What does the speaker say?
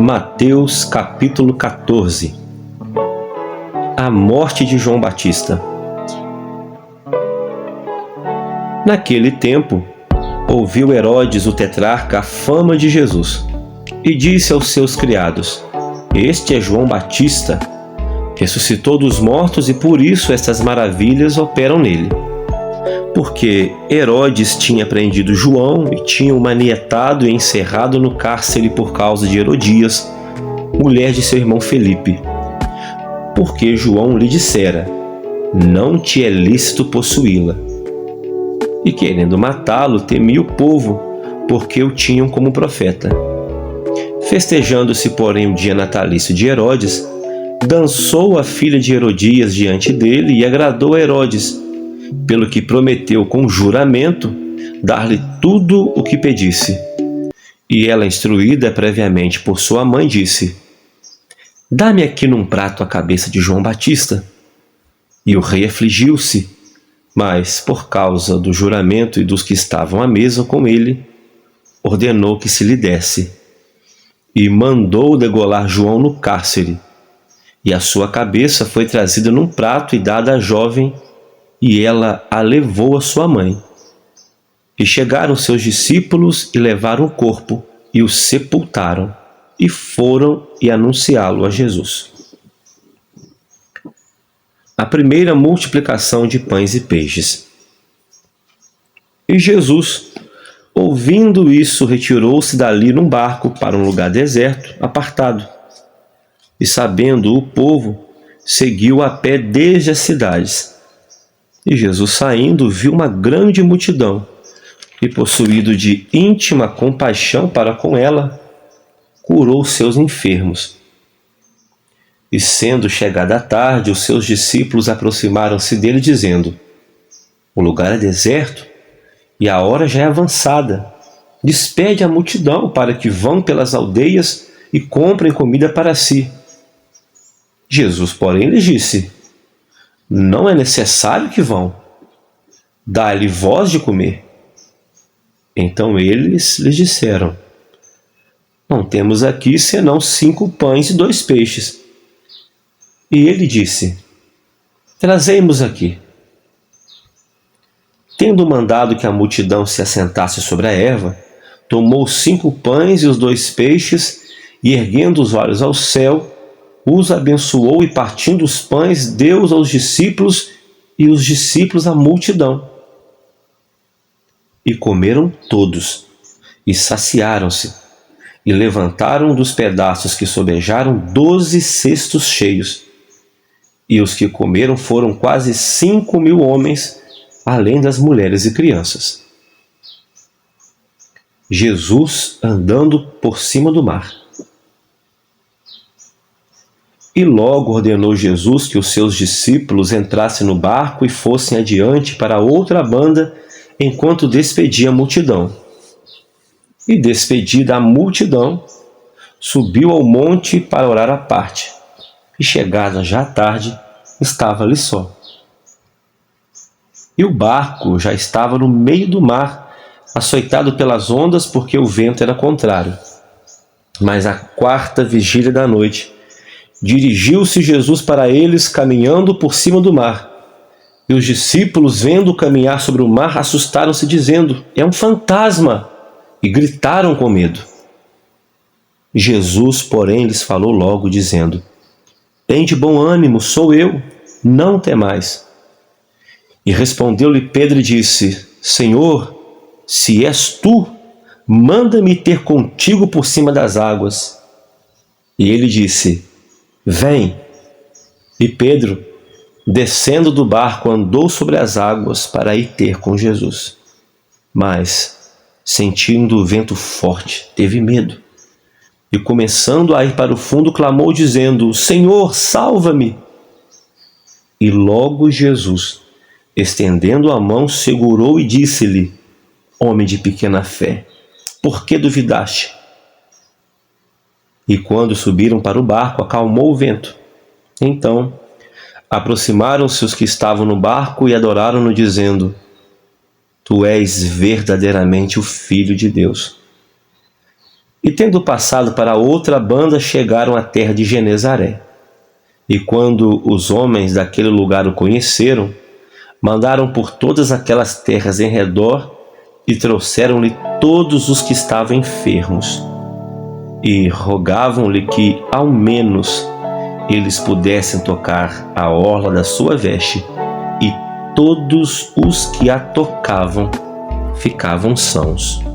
Mateus capítulo 14. A morte de João Batista. Naquele tempo, ouviu Herodes o tetrarca a fama de Jesus, e disse aos seus criados: Este é João Batista, ressuscitou dos mortos, e por isso estas maravilhas operam nele. Porque Herodes tinha prendido João e tinha o manietado e encerrado no cárcere por causa de Herodias, mulher de seu irmão Felipe. Porque João lhe dissera: Não te é lícito possuí-la. E querendo matá-lo, temia o povo, porque o tinham como profeta. Festejando-se, porém, o dia natalício de Herodes, dançou a filha de Herodias diante dele e agradou a Herodes, pelo que prometeu com juramento dar-lhe tudo o que pedisse. E ela, instruída previamente por sua mãe, disse: Dá-me aqui num prato a cabeça de João Batista. E o rei afligiu-se, mas, por causa do juramento e dos que estavam à mesa com ele, ordenou que se lhe desse. E mandou degolar João no cárcere. E a sua cabeça foi trazida num prato e dada à jovem, e ela a levou à sua mãe. E chegaram seus discípulos e levaram o corpo e o sepultaram, e foram e anunciá-lo a Jesus. A primeira multiplicação de pães e peixes. E Jesus, ouvindo isso, retirou-se dali num barco para um lugar deserto, apartado. E sabendo o povo, seguiu a pé desde as cidades. E Jesus, saindo, viu uma grande multidão, e possuído de íntima compaixão para com ela, curou seus enfermos. E sendo chegada a tarde, os seus discípulos aproximaram-se dele, dizendo: O lugar é deserto, e a hora já é avançada. Despede a multidão para que vão pelas aldeias e comprem comida para si. Jesus, porém, lhes disse: Não é necessário que vão. Dá-lhe vós de comer. Então eles lhes disseram: Não temos aqui senão 5 pães e 2 peixes. E ele disse: Trazei-mos aqui. Tendo mandado que a multidão se assentasse sobre a erva, tomou 5 pães e os 2 peixes, e erguendo os olhos ao céu, os abençoou e, partindo os pães, deu-os aos discípulos, e os discípulos à multidão. E comeram todos, e saciaram-se, e levantaram dos pedaços que sobejaram 12 cestos cheios. E os que comeram foram quase 5.000 homens, além das mulheres e crianças. Jesus andando por cima do mar. E logo ordenou Jesus que os seus discípulos entrassem no barco e fossem adiante para outra banda, enquanto despedia a multidão. E despedida a multidão, subiu ao monte para orar à parte. E chegada já à tarde, estava ali só. E o barco já estava no meio do mar, açoitado pelas ondas, porque o vento era contrário. Mas à 4ª vigília da noite, dirigiu-se Jesus para eles, caminhando por cima do mar. E os discípulos, vendo-o caminhar sobre o mar, assustaram-se, dizendo: É um fantasma! E gritaram com medo. Jesus, porém, lhes falou logo, dizendo: Tende bom ânimo, sou eu, não temais. E respondeu-lhe Pedro e disse: Senhor, se és tu, manda-me ter contigo por cima das águas. E ele disse: Vem. E Pedro, descendo do barco, andou sobre as águas para ir ter com Jesus. Mas, sentindo o vento forte, teve medo. E começando a ir para o fundo, clamou, dizendo: Senhor, salva-me! E logo Jesus, estendendo a mão, segurou e disse-lhe: Homem de pequena fé, por que duvidaste? E quando subiram para o barco, acalmou o vento. Então, aproximaram-se os que estavam no barco e adoraram-no, dizendo: Tu és verdadeiramente o Filho de Deus. E tendo passado para outra banda, chegaram à terra de Genezaré. E quando os homens daquele lugar o conheceram, mandaram por todas aquelas terras em redor e trouxeram-lhe todos os que estavam enfermos. E rogavam-lhe que, ao menos, eles pudessem tocar a orla da sua veste, e todos os que a tocavam ficavam sãos.